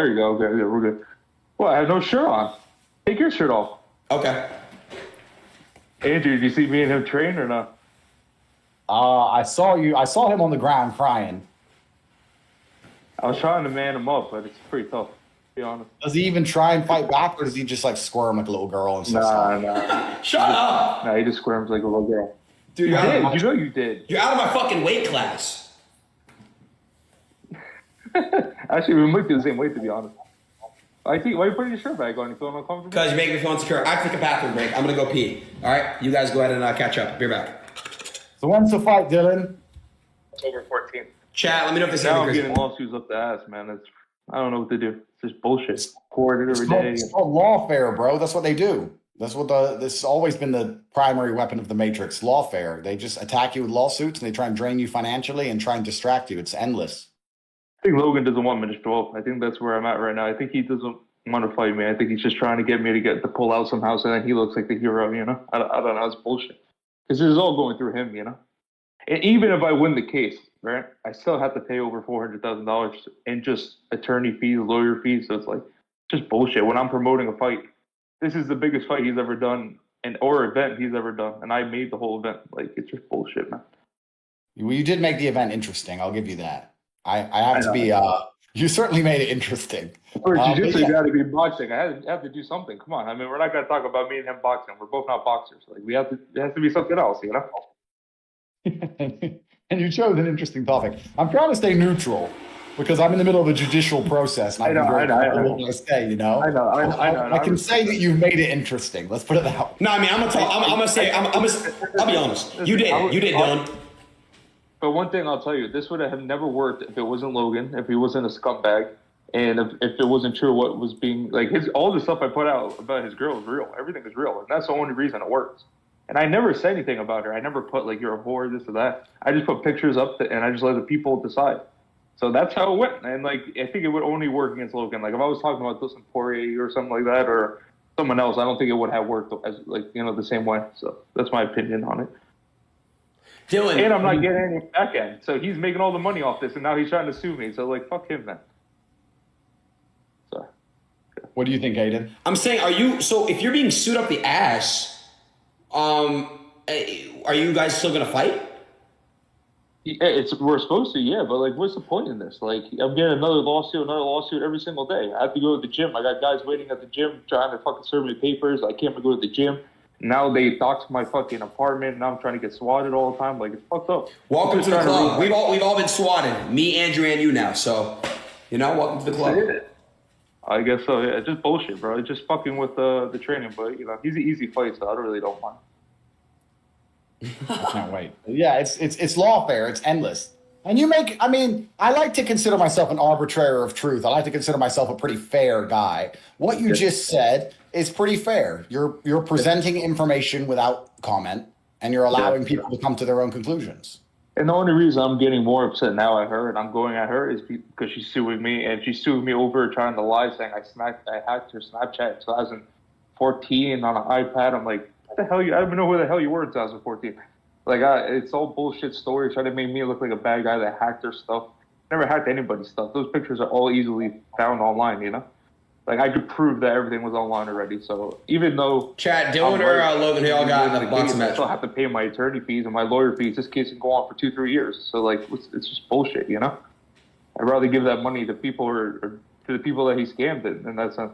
There you go. Okay, yeah, we're good. Well, I have no shirt on. Take your shirt off. Okay. Andrew, did you see me and him train or not? I saw you. I saw him on the ground crying. I was trying to man him up, but it's pretty tough, to be honest. Does he even try and fight back, or does he just like squirm like a little girl and stuff? Nah. Shut up! Nah, he just squirms like a little girl. Dude, You did. You know you did. You're out of my fucking weight class. Actually, we might be the same weight, to be honest. I think. Why are you putting your shirt back on? You feeling uncomfortable? Because you make me feel insecure. I have to take a bathroom break. I'm going to go pee. All right? You guys go ahead and catch up. Be right back. So when's the fight, Dylan? October 14th. Chat, let me know if this is Now I'm crazy. getting lawsuits up the ass, man. I don't know what to do. It's just bullshit. Court every day. It's called lawfare, bro. That's what they do. That's what this has always been the primary weapon of the Matrix, lawfare. They just attack you with lawsuits and they try and drain you financially and try and distract you. It's endless. I think Logan doesn't want me to show up. I think that's where I'm at right now. I think he doesn't want to fight me. I think he's just trying to get me to pull out somehow so then he looks like the hero, you know? I don't know. It's bullshit. Because it's all going through him, you know? And even if I win the case, right, I still have to pay over $400,000 in just attorney fees, lawyer fees. So it's like just bullshit. When I'm promoting a fight, this is the biggest fight he's ever done or event he's ever done. And I made the whole event. Like, it's just bullshit, man. Well, you did make the event interesting. I'll give you that. I have to be, you certainly made it interesting. For jiu-jitsu, you got to be boxing. I have to do something. Come on. I mean, we're not going to talk about me and him boxing. We're both not boxers. Like, it has to be something else, you know? And you chose an interesting topic. I'm trying to stay neutral because I'm in the middle of a judicial process. And I know. What I say, you know? I know. I can say that you've made it interesting. Let's put it that way. No, I mean, I'm gonna be honest. You did, Dylan. But one thing I'll tell you, this would have never worked if it wasn't Logan, if he wasn't a scumbag, and if it wasn't true what was being, like, all the stuff I put out about his girl is real. Everything is real. And that's the only reason it works. And I never said anything about her. I never put, like, you're a whore, this or that. I just put pictures up, and I just let the people decide. So that's how it went. And, like, I think it would only work against Logan. Like, if I was talking about Dustin Poirier or something like that, or someone else, I don't think it would have worked as, like, you know, the same way. So that's my opinion on it. Dylan. And I'm not getting any back end. So he's making all the money off this, and now he's trying to sue me. So, like, fuck him, man. So. What do you think, Adin? I'm saying, so if you're being sued up the ass, are you guys still gonna fight? Yeah, we're supposed to, yeah, but, like, what's the point in this? Like, I'm getting another lawsuit every single day. I have to go to the gym. I got guys waiting at the gym trying to fucking serve me papers. I can't go to the gym. Now they dox my fucking apartment. Now I'm trying to get swatted all the time. Like, it's fucked up. Welcome to the club. We've all been swatted. Me, Andrew, and you now. So, you know, welcome to the club. I guess so. Yeah, it's just bullshit, bro. It's just fucking with the training, but you know, he's an easy fight, so I really don't mind. I can't wait. Yeah, it's lawfare. It's endless. And I like to consider myself an arbitrator of truth. I like to consider myself a pretty fair guy. What you just said is pretty fair. You're presenting information without comment, and you're allowing people to come to their own conclusions. And the only reason I'm getting more upset now at her and I'm going at her is because she's suing me, and she's suing me over trying to lie, saying I hacked her Snapchat in 2014 on an iPad. I'm like, what the hell? I don't even know who the hell you were in 2014. Like, it's all bullshit stories trying to make me look like a bad guy that hacked their stuff. Never hacked anybody's stuff. Those pictures are all easily found online, you know? Like, I could prove that everything was online already. So even though... Chat, Dylan or Logan, who all got in the boxing match? I still have to pay my attorney fees and my lawyer fees. This case can go on for 2-3 years. So, like, it's just bullshit, you know? I'd rather give that money to people or to the people that he scammed in that sense.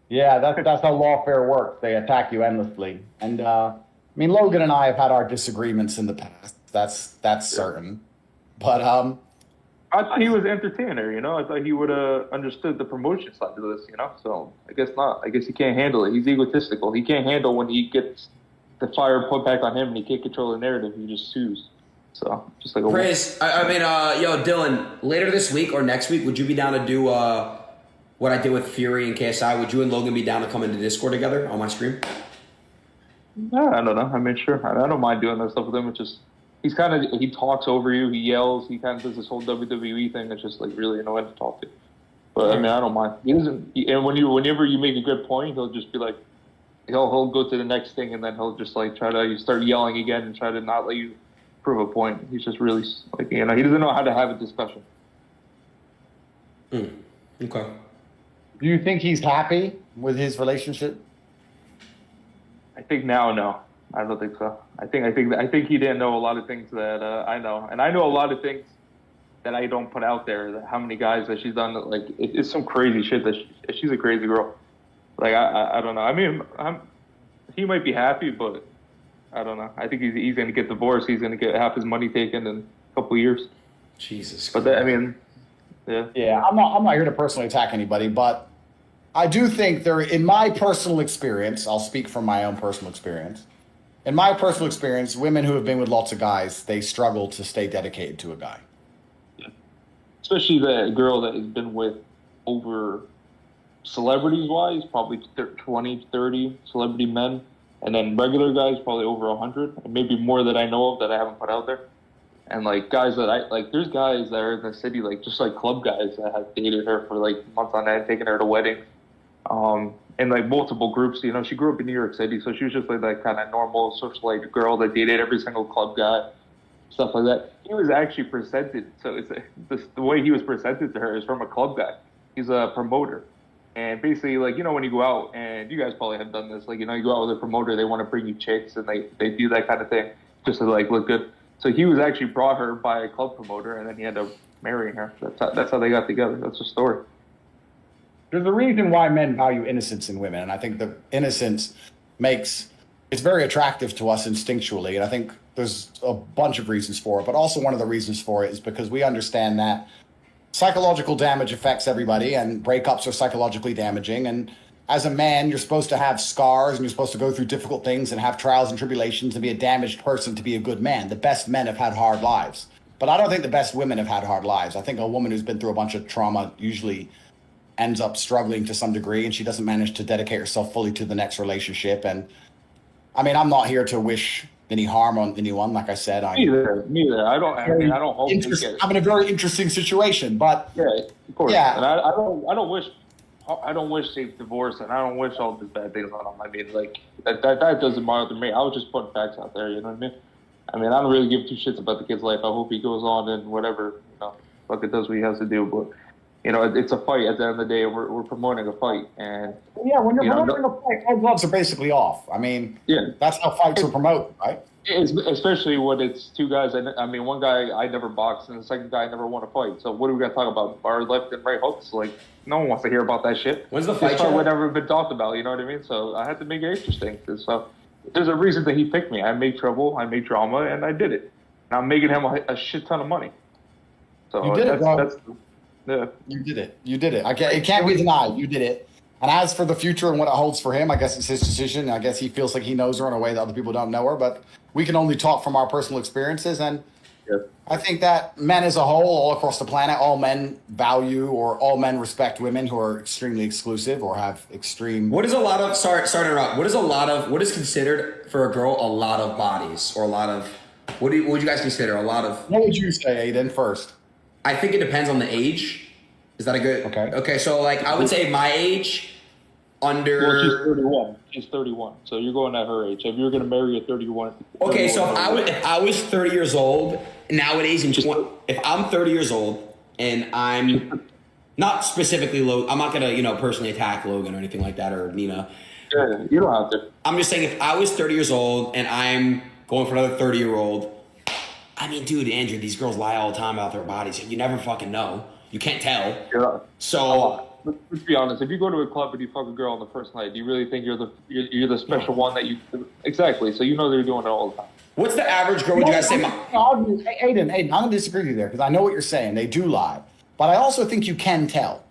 Yeah, that's how lawfare works. They attack you endlessly. And, Logan and I have had our disagreements in the past. That's certain. But, I thought he was an entertainer, you know? I thought he would have understood the promotion side of this, you know? So, I guess not. I guess he can't handle it. He's egotistical. He can't handle when he gets the fire put back on him and he can't control the narrative. He just sues. So, just like a... Chris, Dylan, later this week or next week, would you be down to do what I did with Fury and KSI? Would you and Logan be down to come into Discord together on my stream? No, I don't know. I mean, sure. I don't mind doing that stuff with him. It's just... he talks over you, he yells, he kind of does this whole WWE thing that's just, like, really annoying to talk to. But, I mean, I don't mind. And whenever you make a good point, he'll just be like, he'll go to the next thing, and then he'll just, like, try to start yelling again and try to not let you prove a point. He's just really, like, you know, he doesn't know how to have a discussion. Okay. Do you think he's happy with his relationship? I think now, no, I don't think so. I think he didn't know a lot of things that I know, and I know a lot of things that I don't put out there. That how many guys that she's done? Like it's some crazy shit that she's a crazy girl. Like I don't know. I mean, he might be happy, but I don't know. I think he's going to get divorced. He's going to get half his money taken in a couple of years. Jesus. But I mean, yeah. Yeah, I'm not here to personally attack anybody, but I do think in my personal experience, I'll speak from my own personal experience. In my personal experience, women who have been with lots of guys, they struggle to stay dedicated to a guy. Yeah. Especially the girl that has been with over celebrities-wise, probably 20, 30 celebrity men. And then regular guys, probably over 100, and maybe more that I know of that I haven't put out there. And like guys that I like, there's guys that are in the city, like just like club guys that have dated her for like months on end, taking her to weddings, and like multiple groups. You know, she grew up in New York City, so she was just like that kind of normal socialite girl that dated every single club guy, stuff like that. He was actually presented, so the way he was presented to her is from a club guy. He's a promoter. And basically, like, you know, when you go out, and you guys probably have done this, like, you know, you go out with a promoter, they want to bring you chicks, and they do that kind of thing just to, like, look good. So he was actually brought her by a club promoter, and then he ended up marrying her. That's how they got together. That's the story. There's a reason why men value innocence in women, and I think the innocence it's very attractive to us instinctually, and I think there's a bunch of reasons for it, but also one of the reasons for it is because we understand that psychological damage affects everybody, and breakups are psychologically damaging. And as a man, you're supposed to have scars, and you're supposed to go through difficult things and have trials and tribulations and be a damaged person to be a good man. The best men have had hard lives. But I don't think the best women have had hard lives. I think a woman who's been through a bunch of trauma usually ends up struggling to some degree, and she doesn't manage to dedicate herself fully to the next relationship. And I mean, I'm not here to wish any harm on anyone. Like I said, Me either. I don't hope they get. I'm in a very interesting situation, but yeah, of course. Yeah. And I don't wish they divorce, and I don't wish all these bad things on them. I mean, like that doesn't bother me. I was just putting facts out there. You know what I mean? I mean, I don't really give two shits about the kid's life. I hope he goes on and whatever, you know, fuck it does what he has to do. But you know, it's a fight at the end of the day. We're promoting a fight, and yeah, when you're promoting a fight, all gloves are basically off. I mean, yeah, that's how fights are promoted, right? Especially when it's two guys. I mean, one guy I never boxed, and the second guy never won a fight. So what are we gonna talk about? Our left and right hooks? Like, no one wants to hear about that shit. When's the fight? This fight would never been talked about. You know what I mean? So I had to make it interesting. So there's a reason that he picked me. I made trouble, I made drama, and I did it. And I'm making him a shit ton of money. So you did yeah. You did it. It can't be denied. You did it. And as for the future and what it holds for him, I guess it's his decision. I guess he feels like he knows her in a way that other people don't know her. But we can only talk from our personal experiences. And yeah. I think that men as a whole, all across the planet, all men value or all men respect women who are extremely exclusive or have extreme. What is a lot of, sorry to interrupt. What is considered for a girl a lot of bodies or a lot of, what would you guys consider a lot of? What would you say, Adin, first? I think it depends on the age. Is that a good? Okay. Okay, so like I would say my age, under. Well, she's 31. She's 31. So you're going at her age. If you're going to marry a 31. Okay, so if I was 30 years old nowadays, if I'm 30 years old and I'm not specifically Logan, I'm not gonna personally attack Logan or anything like that or Nina. Yeah, you don't have to. I'm just saying if I was 30 years old and I'm going for another 30-year-old. I mean, dude, Andrew, these girls lie all the time about their bodies. You never fucking know. You can't tell. Yeah. So let's be honest. If you go to a club and you fuck a girl on the first night, do you really think you're the special one that you exactly? So you know they're doing it all the time. What's the average girl? Would you guys say? Adin, I'm gonna disagree with you there because I know what you're saying. They do lie, but I also think you can tell.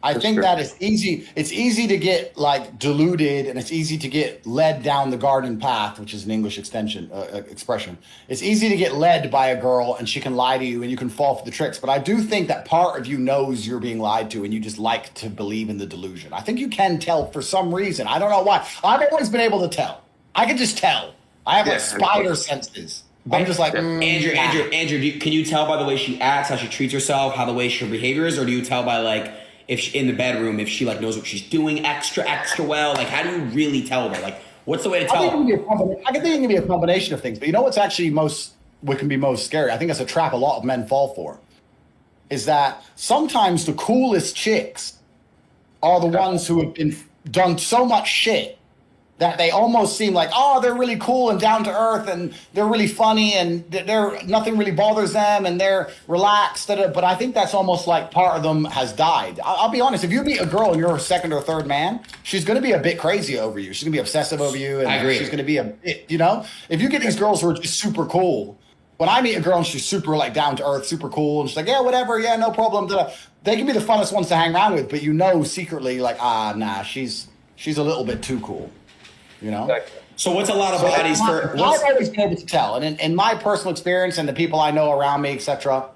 I think that it's easy. It's easy to get like deluded, and it's easy to get led down the garden path, which is an English expression. It's easy to get led by a girl, and she can lie to you, and you can fall for the tricks. But I do think that part of you knows you're being lied to, and you just like to believe in the delusion. I think you can tell for some reason. I don't know why. I've always been able to tell. I can just tell. I have like spider senses. I'm just like Andrew. Can you tell by the way she acts, how she treats herself, how the way her behavior is, or do you tell by like? If she, in the bedroom, if she like knows what she's doing extra well, like how do you really tell her? Like, what's the way to tell? I think it can be a combination of things. But you know what's actually what can be most scary? I think it's a trap a lot of men fall for. is that sometimes the coolest chicks are the ones who have been done so much shit that they almost seem like, oh, they're really cool and down to earth and they're really funny and they're nothing really bothers them and they're relaxed. But I think that's almost like part of them has died. I'll be honest, if you meet a girl and you're her second or third man, she's going to be a bit crazy over you. She's going to be obsessive over you. And I agree. She's going to be a bit, if you get these girls who are just super cool, when I meet a girl and she's super like down to earth, super cool, and she's like, yeah, whatever, yeah, no problem. They can be the funnest ones to hang around with, but secretly like, nah, she's a little bit too cool. Exactly. So what's a lot of bodies for? I've always been able to tell, and in my personal experience and the people I know around me, etc.,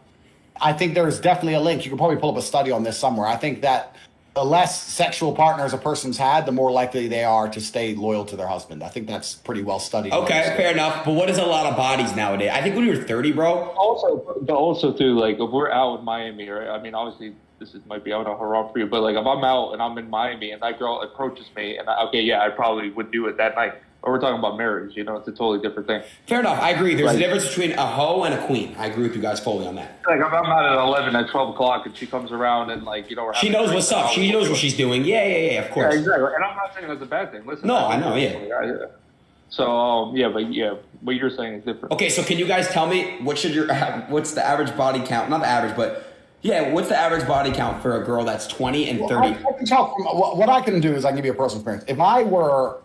I think there is definitely a link. You can probably pull up a study on this somewhere. I think that the less sexual partners a person's had, the more likely they are to stay loyal to their husband. I think that's pretty well studied. Okay, fair enough. But what is a lot of bodies nowadays? I think when you were 30, bro. Also too, like if we're out in Miami, right? I mean, obviously might be out on haram for you, but like if I'm out and I'm in Miami and that girl approaches me and I probably would do it that night. But we're talking about marriage, it's a totally different thing. Fair enough, I agree. There's a difference between a hoe and a queen. I agree with you guys fully on that. Like if I'm out at 11 at 12 o'clock and she comes around and we're she knows what's up. She knows what she's doing. Yeah, of course. Yeah, exactly. And I'm not saying that's a bad thing. Listen. No, I know. Yeah. So what you're saying is different. Okay, so can you guys tell me what's the average body count? Not the average, but yeah, what's the average body count for a girl that's 20 and 30? I can talk from what I can do is I can give you a personal experience. If I were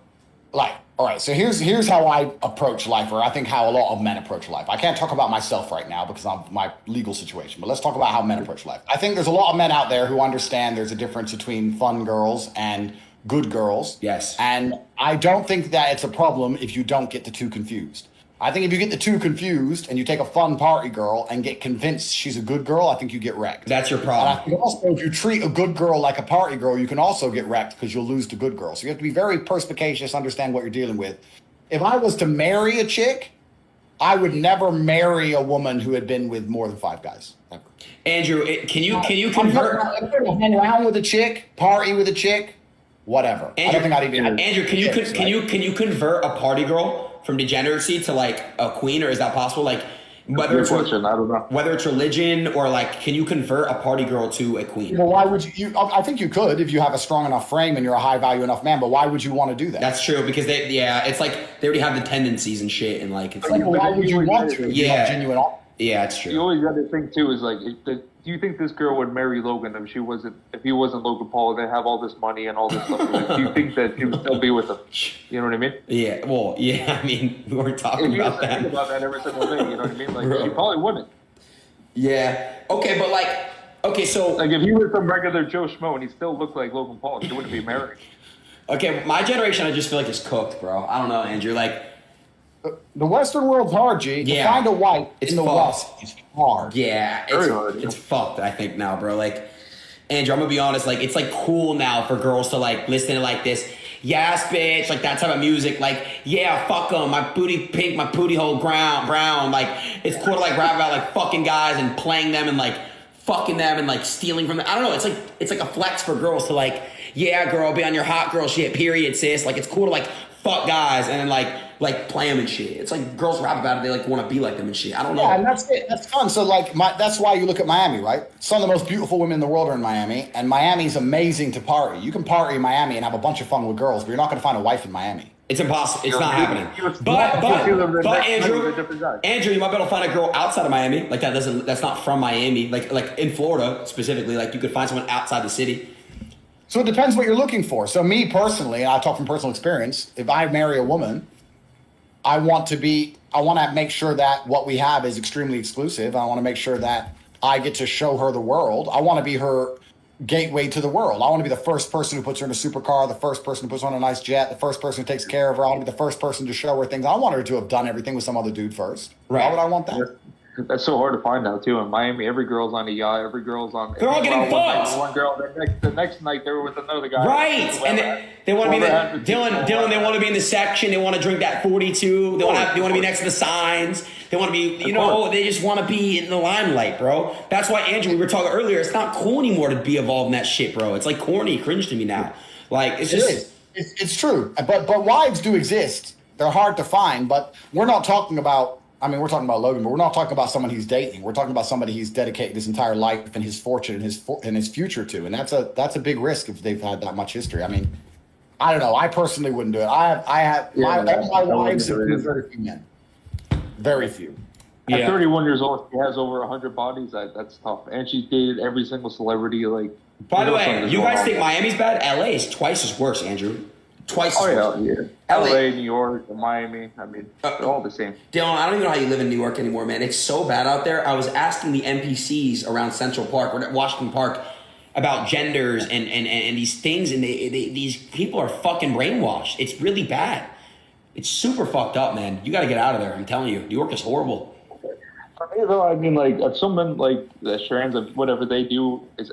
like, all right, so here's how I approach life, or I think how a lot of men approach life. I can't talk about myself right now because of my legal situation, but let's talk about how men approach life. I think there's a lot of men out there who understand there's a difference between fun girls and good girls. Yes. And I don't think that it's a problem if you don't get the two confused. I think if you get the two confused and you take a fun party girl and get convinced she's a good girl, I think you get wrecked. That's your problem. And I think also if you treat a good girl like a party girl, you can also get wrecked because you'll lose to good girls. So you have to be very perspicacious, understand what you're dealing with. If I was to marry a chick, I would never marry a woman who had been with more than 5 guys. Ever. Andrew, can you convert? If I hang around with a chick, party with a chick, whatever. Andrew, I don't think I'd even. Andrew, can you convert a party girl from degeneracy to like a queen, or is that possible? Like whether it's I don't know. Whether it's religion or like, can you convert a party girl to a queen? Well, why would you? I think you could if you have a strong enough frame and you're a high value enough man. But why would you want to do that? That's true because it's like they already have the tendencies and shit, and like it's like why would you want to? Yeah, genuine. Yeah, it's true. You always got to think too is like, do you think this girl would marry Logan if he wasn't Logan Paul and they have all this money and all this stuff? Like, do you think that he would still be with him? You know what I mean? Yeah. Well, yeah. I mean, we were talking about that. Think about that every single day. You know what I mean? Like, she probably wouldn't. Yeah. Okay, but so like if he was some regular Joe Schmo and he still looked like Logan Paul, he wouldn't be married. Okay, my generation, I just feel like is cooked, bro. I don't know, Andrew. Like. The Western world's hard, G. Yeah. To find a wife It's in the fucked. West is hard. Yeah, it's fucked, I think, now, bro. Like, Andrew, I'm gonna be honest, like, it's like cool now for girls to like listen to like this, yes, bitch, like that type of music, like, yeah, fuck them, my booty pink, my booty hole brown, like, it's cool to like rap about like fucking guys and playing them and like fucking them and like stealing from them. I don't know, it's like a flex for girls to like, yeah, girl, be on your hot girl shit, period, sis. Like, it's cool to like fuck guys and then like play them and shit. It's like girls rap about it. They like want to be like them and shit. I don't know. Yeah, and that's it. That's fun. So like, that's why you look at Miami, right? Some of the most beautiful women in the world are in Miami, and Miami's amazing to party. You can party in Miami and have a bunch of fun with girls, but you're not going to find a wife in Miami. It's impossible. It's not happening. But Andrew, you might be able to find a girl outside of Miami. Like that's not from Miami. Like in Florida specifically. Like you could find someone outside the city. So it depends what you're looking for. So me personally, and I talk from personal experience, if I marry a woman, I want to make sure that what we have is extremely exclusive. I want to make sure that I get to show her the world. I want to be her gateway to the world. I want to be the first person who puts her in a supercar, the first person who puts her on a nice jet, the first person who takes care of her. I want to be the first person to show her things. I want her to have done everything with some other dude first. Right. Why would I want that? That's so hard to find now too. In Miami, every girl's on a yacht. Every girl's on. They're all getting fucked. One girl. The next night they were with another guy. Right, and they want to be Dylan. They want to be in the section. They want to drink that 42. They want to be next to the signs. They want to be. They just want to be in the limelight, bro. That's why, Andrew, we were talking earlier. It's not cool anymore to be involved in that shit, bro. It's like corny, cringe to me now. Like it's just. It is. It's true, but wives do exist. They're hard to find, but we're not talking about I mean, we're talking about Logan, but we're not talking about someone he's dating. We're talking about somebody he's dedicated his entire life and his fortune and his future to, and that's a big risk if they've had that much history. I mean, I don't know. I personally wouldn't do it. I have all my wives have been very few men, very few. At 31 years old, she has over 100 bodies. That's tough, and she's dated every single celebrity. Like, by the way, you guys think Miami's bad? LA is twice as worse, Andrew. Twice as worse. Yeah. LA, New York, Miami. I mean, they're all the same. Dillon, I don't even know how you live in New York anymore, man. It's so bad out there. I was asking the NPCs around Central Park, or Washington Park, about genders and these things, and these people are fucking brainwashed. It's really bad. It's super fucked up, man. You got to get out of there. I'm telling you, New York is horrible. For me, though, I mean, like, if someone like the trans of whatever they do is,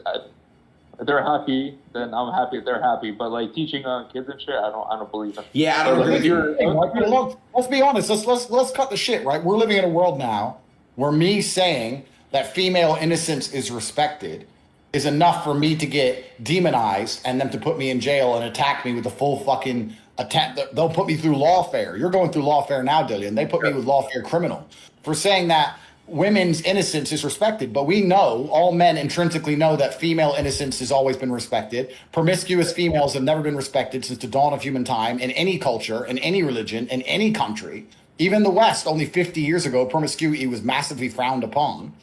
if they're happy, then I'm happy if they're happy. But like teaching on kids and shit, I don't believe it. Yeah, I don't agree with you. Let's be honest. Let's cut the shit, right? We're living in a world now where me saying that female innocence is respected is enough for me to get demonized and them to put me in jail and attack me with the full fucking attack. They'll put me through lawfare. You're going through lawfare now, Dillon. They put me with lawfare criminal for saying that women's innocence is respected. But we know, all men intrinsically know, that female innocence has always been respected. Promiscuous females have never been respected since the dawn of human time in any culture, in any religion, in any country. Even the West, only 50 years ago, promiscuity was massively frowned upon.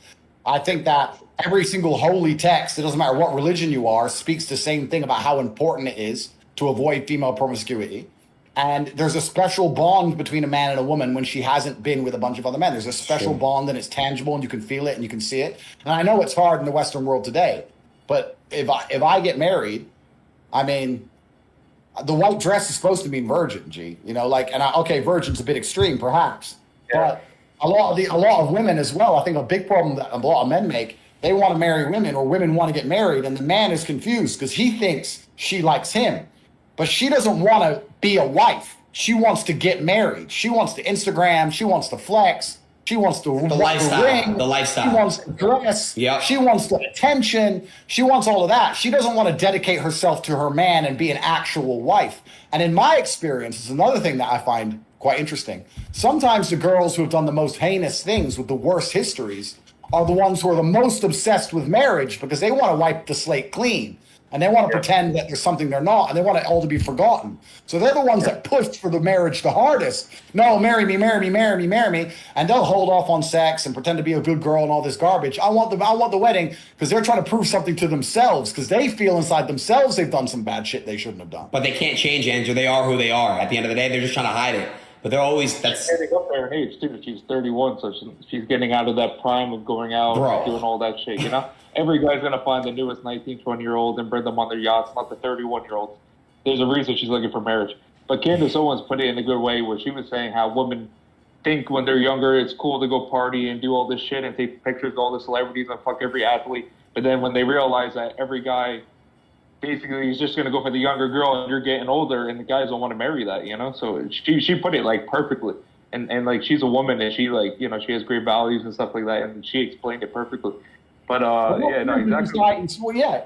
I think that every single holy text, it doesn't matter what religion you are, speaks the same thing about how important it is to avoid female promiscuity. And there's a special bond between a man and a woman when she hasn't been with a bunch of other men. There's a special bond, and it's tangible, and you can feel it and you can see it. And I know it's hard in the Western world today, but if I get married, I mean, the white dress is supposed to mean virgin, G. You know, like, and okay, virgin's a bit extreme, perhaps, but a lot of women as well. I think a big problem that a lot of men make, they want to marry women, or women want to get married, and the man is confused because he thinks she likes him. But she doesn't want to be a wife. She wants to get married. She wants to Instagram. She wants to flex. She wants to the lifestyle. The lifestyle. She wants to dress. Yep. She wants the attention. She wants all of that. She doesn't want to dedicate herself to her man and be an actual wife. And in my experience, it's another thing that I find quite interesting. Sometimes the girls who have done the most heinous things with the worst histories are the ones who are the most obsessed with marriage because they want to wipe the slate clean. And they want to pretend that there's something they're not, and they want it all to be forgotten. So they're the ones that push for the marriage the hardest. No, marry me, marry me, marry me, marry me. And they'll hold off on sex and pretend to be a good girl and all this garbage. I want the wedding because they're trying to prove something to themselves because they feel inside themselves they've done some bad shit they shouldn't have done. But they can't change, Andrew. They are who they are. At the end of the day, they're just trying to hide it. But they're always, she's getting up there in age too. She's 31, so she's getting out of that prime of going out and doing all that shit, you know? Every guy's going to find the newest 19, 20-year-old and bring them on their yachts, not the 31-year-olds. There's a reason she's looking for marriage. But Candace Owens put it in a good way where she was saying how women think when they're younger it's cool to go party and do all this shit and take pictures of all the celebrities and fuck every athlete. But then when they realize that every guy basically is just going to go for the younger girl and you're getting older and the guys don't want to marry that, you know? So she put it like perfectly. And like she's a woman and she like, you know, she has great values and stuff like that. And she explained it perfectly. But yeah, no, exactly. Well, yeah,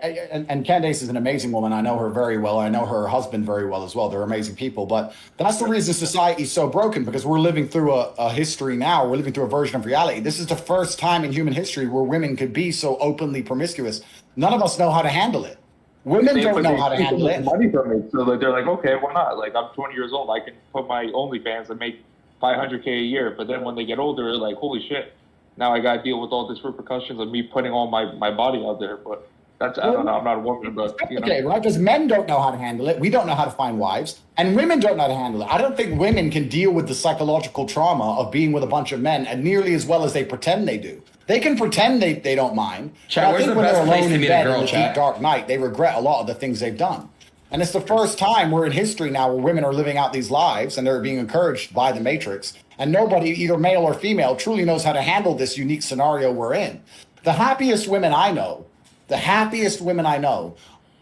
and Candace is an amazing woman. I know her very well. I know her husband very well as well. They're amazing people. But that's the reason society is so broken, because we're living through a history now. We're living through a version of reality. This is the first time in human history where women could be so openly promiscuous. None of us know how to handle it. Women don't know how to handle it. Money from it, so they're like, okay, why not? Like, I'm 20 years old. I can put my OnlyFans and make $500K a year. But then when they get older, they're like, holy shit. Now I got to deal with all this repercussions of me putting all my body out there. But that's, I don't know, I'm not a woman, but, you know. Okay, right? Because men don't know how to handle it. We don't know how to find wives. And women don't know how to handle it. I don't think women can deal with the psychological trauma of being with a bunch of men and nearly as well as they pretend they do. They can pretend they don't mind. Chat, where's the best place to meet a girl, Chat? Deep dark night, they regret a lot of the things they've done. And it's the first time we're in history now where women are living out these lives and they're being encouraged by the Matrix. And nobody, either male or female, truly knows how to handle this unique scenario we're in. The happiest women I know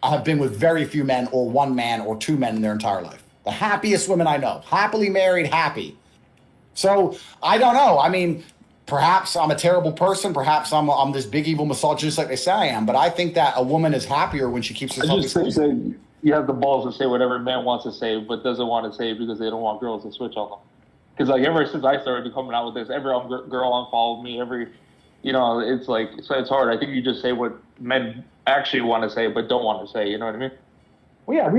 have been with very few men or one man or two men in their entire life. The happiest women I know, happily married, happy. So I don't know. I mean, perhaps I'm a terrible person. Perhaps I'm this big evil misogynist like they say I am. But I think that a woman is happier when she keeps herself. I just think that you have the balls to say whatever a man wants to say, but doesn't want to say because they don't want girls to switch on them. Because like ever since I started coming out with this, every girl unfollowed me. It's like so it's hard. I think you just say what men actually want to say, but don't want to say. You know what I mean? Well, yeah,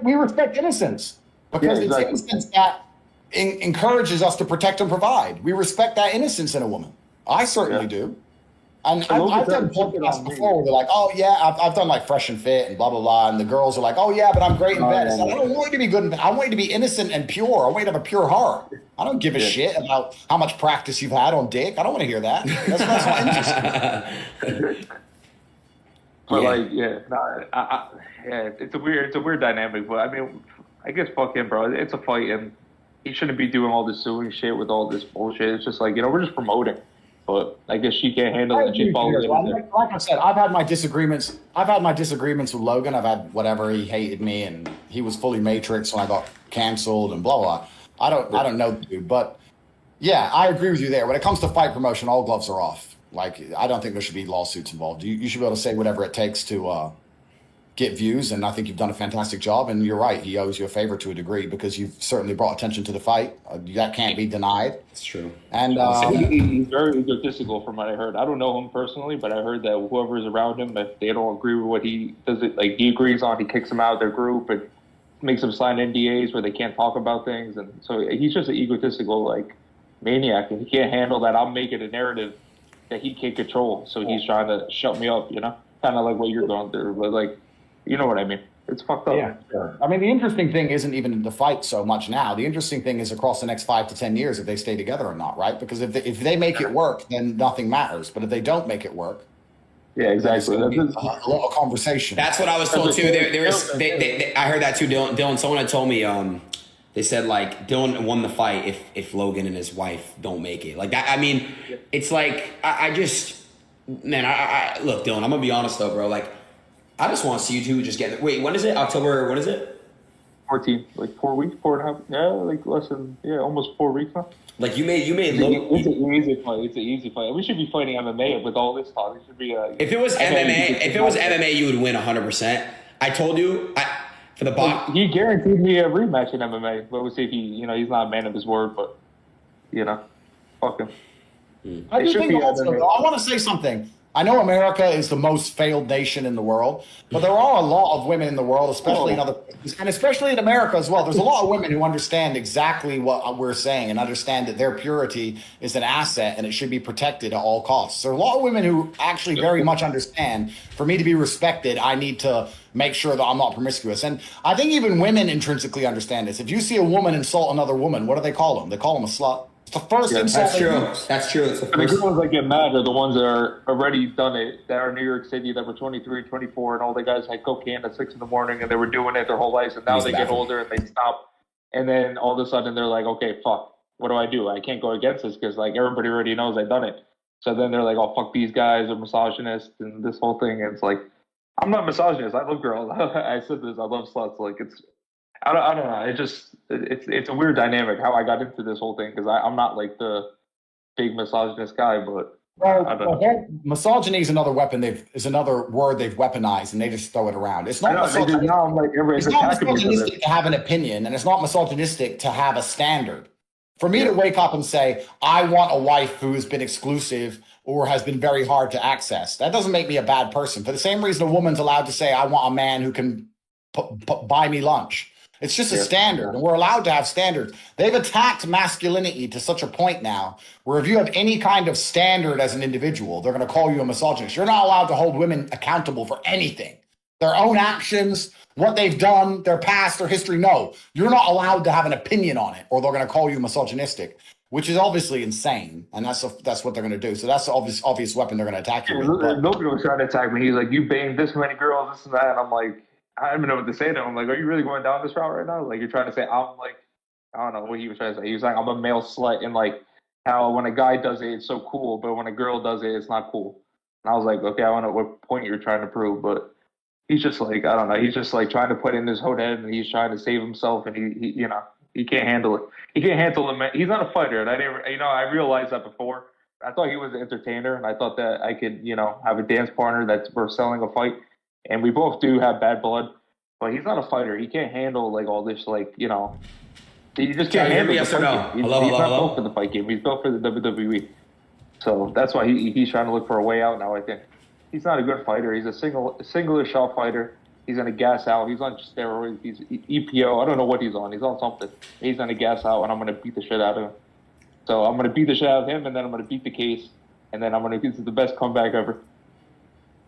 we respect innocence because Yeah, exactly. it's innocence that encourages us to protect and provide. We respect that innocence in a woman. I certainly do. And I've done podcasts before where they're like, oh, yeah, I've done like Fresh and Fit and blah, blah, blah. And the girls are like, oh, yeah, but I'm great in bed. It's like, I don't want you to be good in bed. I want you to be innocent and pure. I want you to have a pure heart. I don't give a shit about how much practice you've had on dick. I don't want to hear that. That's not interesting. But it's a weird dynamic. But I mean, I guess fuck him, bro. It's a fight, and he shouldn't be doing all this suing shit with all this bullshit. It's just like, we're just promoting. But I guess she can't handle it. She follows it. Like I said, I've had my disagreements. I've had my disagreements with Logan. I've had whatever, he hated me, and he was fully Matrix when I got canceled and blah blah. I don't know the dude, but yeah, I agree with you there. When it comes to fight promotion, all gloves are off. Like, I don't think there should be lawsuits involved. You should be able to say whatever it takes to get views, and I think you've done a fantastic job. And you're right, he owes you a favor to a degree because you've certainly brought attention to the fight. That can't be denied. It's true. And he's very egotistical from what I heard. I don't know him personally, but I heard that whoever's around him, if they don't agree with what he does, he agrees on, he kicks them out of their group and makes them sign NDAs where they can't talk about things. And so he's just an egotistical maniac, and he can't handle that. I'm making a narrative that he can't control, so he's trying to shut me up. Kind of like what you're going through, but you know what I mean? It's fucked up. Yeah, sure. I mean, the interesting thing isn't even the fight so much now. The interesting thing is across the next 5 to 10 years if they stay together or not, right? Because if they make it work, then nothing matters. But if they don't make it work, yeah, exactly. A lot of conversation. That's what I was told too. I heard that too, Dylan. Someone had told me they said Dylan won the fight if Logan and his wife don't make it. Like that. I mean, it's like I just man. I look, Dylan. I'm gonna be honest though, bro. I just want to see you two just get. Wait, when is it? October? When is it? 14, 4 weeks, 4.5. Yeah, less than almost 4 weeks now. You made Logan. It's an easy fight. It's an easy fight. We should be fighting MMA with all this talk. It should be. If it was MMA, you would win 100%. I told you. For the box. He guaranteed me a rematch in MMA. But we'll see if he's not a man of his word. But fuck him. I do think also, I want to say something. I know America is the most failed nation in the world, but there are a lot of women in the world, especially in other places, and especially in America as well. There's a lot of women who understand exactly what we're saying and understand that their purity is an asset and it should be protected at all costs. There are a lot of women who actually very much understand, for me to be respected, I need to make sure that I'm not promiscuous. And I think even women intrinsically understand this. If you see a woman insult another woman, what do they call them? They call them a slut. The first insult. That's true. That's true. It's the ones that get mad are the ones that are already done it, that are in New York City, that were 23, 24, and all the guys had cocaine at 6 a.m. and they were doing it their whole lives, and now they get older and they stop, and then all of a sudden they're like, okay, fuck, what do? I can't go against this because everybody already knows I've done it. So then they're like, oh, fuck these guys, they're misogynists and this whole thing. And it's like, I'm not misogynist. I love girls. I said this. I love sluts. I don't know. It's a weird dynamic how I got into this whole thing because I'm not the big misogynist guy, but I don't know. Misogyny is another another word they've weaponized and they just throw it around. It's not misogynistic. It's not misogynistic to have an opinion, and it's not misogynistic to have a standard. For me to wake up and say, I want a wife who has been exclusive or has been very hard to access, that doesn't make me a bad person. For the same reason a woman's allowed to say, I want a man who can buy me lunch. It's just a standard, and we're allowed to have standards. They've attacked masculinity to such a point now where if you have any kind of standard as an individual, they're going to call you a misogynist. You're not allowed to hold women accountable for anything. Their own actions, what they've done, their past, their history. No, you're not allowed to have an opinion on it, or they're going to call you misogynistic, which is obviously insane, and that's what they're going to do. So that's the obvious weapon they're going to attack you with. Nobody was trying to attack me. He's like, you banged this many girls, this and that, and I'm like, I don't even know what to say to him. I'm like, are you really going down this route right now? You're trying to say I don't know what he was trying to say. He was like, I'm a male slut, and how when a guy does it, it's so cool, but when a girl does it, it's not cool. And I was like, okay, I don't know what point you're trying to prove, but he's just I don't know. He's just trying to put in his whole head, and he's trying to save himself, and he can't handle it. He can't handle it. He's not a fighter, and I realized that before. I thought he was an entertainer, and I thought that I could, have a dance partner that's we're selling a fight. And we both do have bad blood, but he's not a fighter. He can't handle all this, You just Can can't you hear me? handle the Yes or fight no? game. He's Hello, not hello. built for the fight game. He's built for the WWE. So that's why he's trying to look for a way out now, I think. He's not a good fighter. He's a singular shot fighter. He's going to gas out. He's on steroids. He's EPO. I don't know what he's on. He's on something. He's going to gas out, and I'm going to beat the shit out of him. So I'm going to beat the shit out of him, and then I'm going to beat the case, and then I'm going to get to the best comeback ever.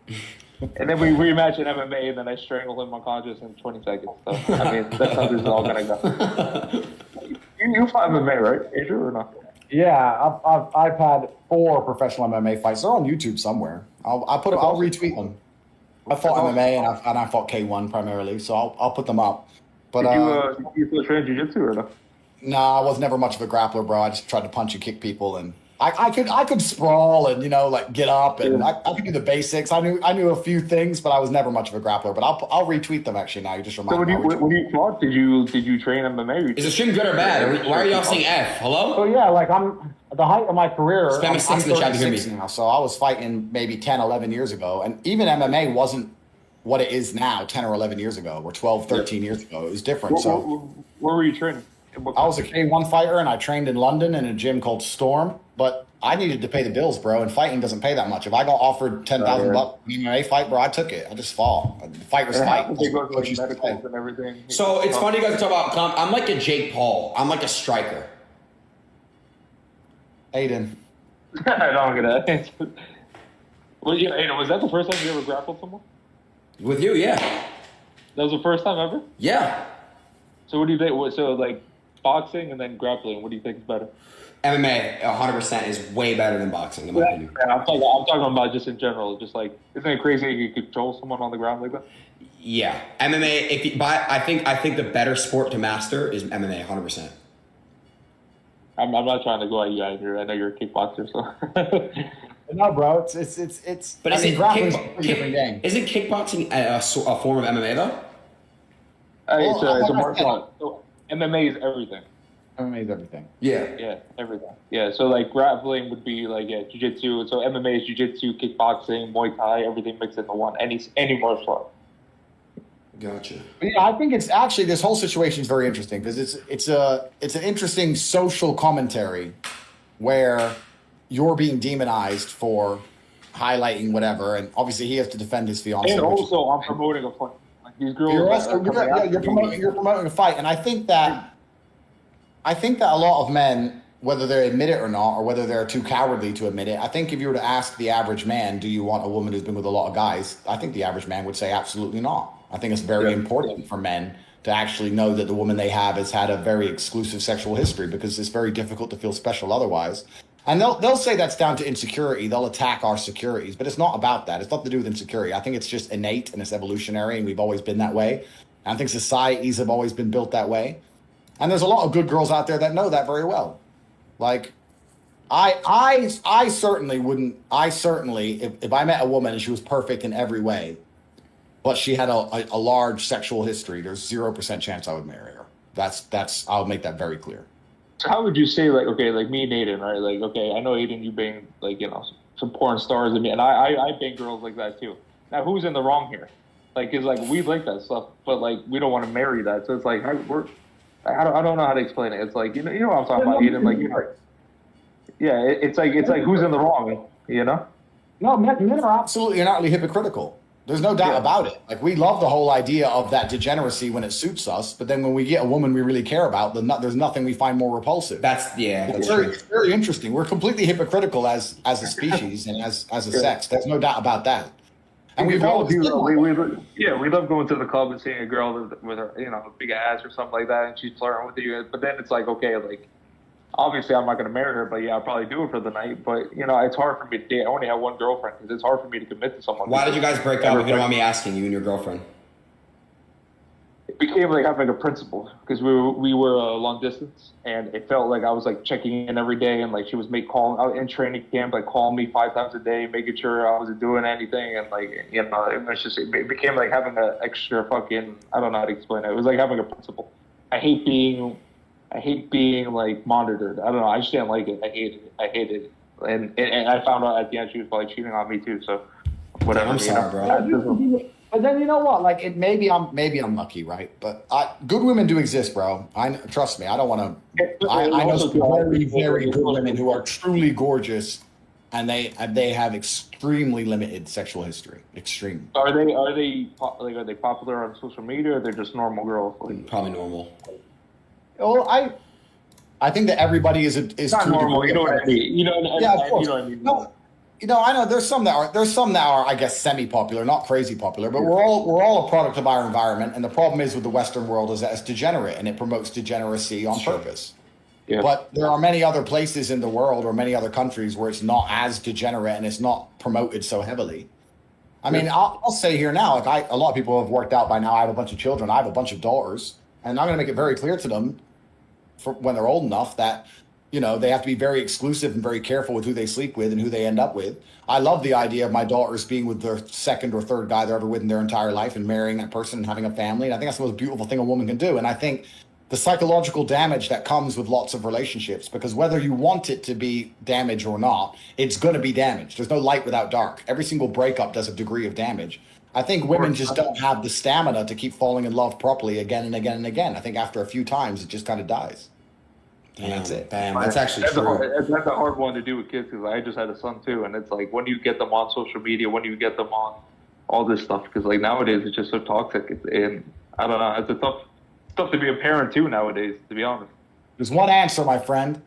And then we rematch in MMA, and then I strangle him unconscious in 20 seconds. So, I mean, that's how this is all going to go. You fight MMA, right, Andrew, or not? Yeah, I've had 4 professional MMA fights. They're on YouTube somewhere. I'll retweet them. I fought MMA and I fought K1 primarily, so I'll put them up. But Did you still train jiu-jitsu or no? Nah, I was never much of a grappler, bro. I just tried to punch and kick people, and I could sprawl and like get up, and I could do the basics. I knew a few things, but I was never much of a grappler. But I'll retweet them actually now. You just remind me. So when you fought, did you train MMA? Is the stream good or bad? Why are y'all saying F? Hello? So yeah, like I'm at the height of my career. Spam a 6 in the chat to hear me. Now, so I was fighting maybe 10, 11 years ago, and even MMA wasn't what it is now 10 or 11 years ago, or 12, 13 years ago. It was different. Where were you training? I was a K1 fighter, and I trained in London in a gym called Storm, but I needed to pay the bills, bro, and fighting doesn't pay that much. If I got offered $10,000 MMA fight, bro, I took it. I just fought. Fight. They go to like medicals and everything. So it's funny you guys talk about I'm like a Jake Paul. I'm like a striker. Adin. I don't get that. Well, yeah, Aiden, was that the first time you ever grappled someone? With you, yeah. That was the first time ever? Yeah. So what do you think? So like boxing and then grappling, what do you think is better? MMA 100% is way better than boxing in my opinion. Yeah, I'm talking about just in general. Just like, isn't it crazy you could control someone on the ground like that? Yeah. MMA, I think the better sport to master is MMA 100%. I'm not trying to go at you either. I know you're a kickboxer, so. No, bro, it's. But isn't kickboxing a form of MMA though? It's a martial art. So MMA is everything. MMA is everything. Yeah, everything. Yeah, so like grappling would be like jiu-jitsu. So MMA is jiu-jitsu, kickboxing, Muay Thai, everything mixed into one. Any martial art. Gotcha. But yeah, I think it's actually this whole situation is very interesting because it's an interesting social commentary where you're being demonized for highlighting whatever, and obviously he has to defend his fiance. And also, I'm promoting a fight. Like these girls, you're promoting a fight, and I think that a lot of men, whether they admit it or not, or whether they're too cowardly to admit it, I think if you were to ask the average man, do you want a woman who's been with a lot of guys? I think the average man would say absolutely not. I think it's very important for men to actually know that the woman they have has had a very exclusive sexual history, because it's very difficult to feel special otherwise. And they'll say that's down to insecurity. They'll attack our securities, but it's not about that. It's nothing to do with insecurity. I think it's just innate and it's evolutionary, and we've always been that way. And I think societies have always been built that way. And there's a lot of good girls out there that know that very well. Like, I certainly wouldn't. If I met a woman and she was perfect in every way, but she had a large sexual history, there's 0% chance I would marry her. I'll make that very clear. So how would you say, like, okay, like me and Aiden, right? Like, okay, I know Aiden, you bang, like, some porn stars and me, and I bang girls like that too. Now, who's in the wrong here? Like, it's like, we like that stuff, but like, we don't want to marry that. So it's like, I don't know how to explain it. It's like, you know what I'm talking about, Aiden? Like, it's like who's in the wrong, you know? No, men are absolutely and utterly hypocritical. There's no doubt about it. Like, we love the whole idea of that degeneracy when it suits us, but then when we get a woman we really care about, there's nothing we find more repulsive. That's true. It's very interesting. We're completely hypocritical as a species and as a sex. There's no doubt about that. And we love going to the club and seeing a girl with her, a big ass or something like that, and she's flirting with you. But then it's like, okay, like, obviously I'm not going to marry her, but yeah, I'll probably do it for the night. But, it's hard for me to date. I only have one girlfriend because it's hard for me to commit to someone. Why did you guys break up, if you don't mind me asking, you and your girlfriend? It became like having a principle because we were long distance, and it felt like I was like checking in every day, and like she was out in training camp, like calling me 5 times a day, making sure I wasn't doing anything, and like, it became like having an extra fucking, I don't know how to explain it. It was like having a principle. I hate being like monitored. I don't know. I just didn't like it. I hated it. And I found out at the end she was probably cheating on me too. So whatever. I'm sorry, bro. But then you know what? Like it maybe I'm lucky, right? But good women do exist, bro. Trust me. I don't want to. I know some very very good women who are truly gorgeous, and they have extremely limited sexual history. Extreme. Are they popular on social media, or they're just normal girls? Like, Probably normal. Well, I think that everybody is not to a normal. degree You know what I mean? You know, Yeah, of course. You know what I mean? No, I know there's some that are, I guess, semi-popular, not crazy popular, but we're all a product of our environment. And the problem is with the Western world is that it's degenerate and it promotes degeneracy on purpose. Yeah. But there are many other places in the world or many other countries where it's not as degenerate and it's not promoted so heavily. I mean, I'll say here now, like a lot of people have worked out by now. I have a bunch of children. I have a bunch of daughters, and I'm going to make it very clear to them for when they're old enough that, you know, they have to be very exclusive and very careful with who they sleep with and who they end up with. I love the idea of my daughters being with their second or third guy they're ever with in their entire life and marrying that person and having a family. And I think that's the most beautiful thing a woman can do. And I think the psychological damage that comes with lots of relationships, because whether you want it to be damage or not, it's going to be damage. There's no light without dark. Every single breakup does a degree of damage. I think women just don't have the stamina to keep falling in love properly again and again and again. I think after a few times, it just kind of dies. And that's it. Damn, that's actually That's true. that's a hard one to do with kids because I just had a son too, and it's like when do you get them on social media? When do you get them on all this stuff? Because like nowadays it's just so toxic, and I don't know. It's tough to be a parent too nowadays, to be honest. There's one answer, my friend.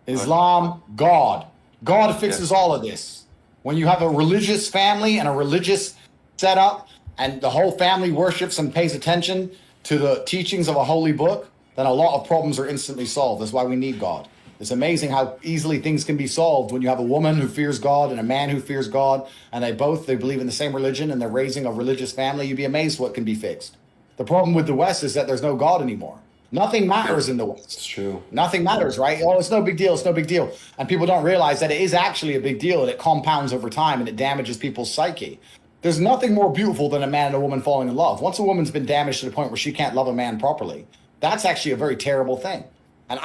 Islam, God. God fixes all of this. When you have a religious family and a religious setup, and the whole family worships and pays attention to the teachings of a holy book, then a lot of problems are instantly solved. That's why we need God. It's amazing how easily things can be solved when you have a woman who fears God and a man who fears God, and they believe in the same religion and they're raising a religious family. You'd be amazed what can be fixed. The problem with the West is that there's no God anymore. Nothing matters in the West. It's true. Nothing matters, right? Oh, it's no big deal. It's no big deal. And people don't realize that it is actually a big deal and it compounds over time and it damages people's psyche. There's nothing more beautiful than a man and a woman falling in love. Once a woman's been damaged to the point where she can't love a man properly, that's actually a very terrible thing. And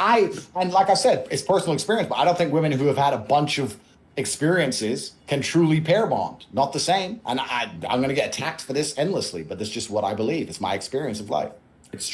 like I said, it's personal experience, but I don't think women who have had a bunch of experiences can truly pair bond. Not the same. And I'm going to get attacked for this endlessly, but that's just what I believe. It's my experience of life. It's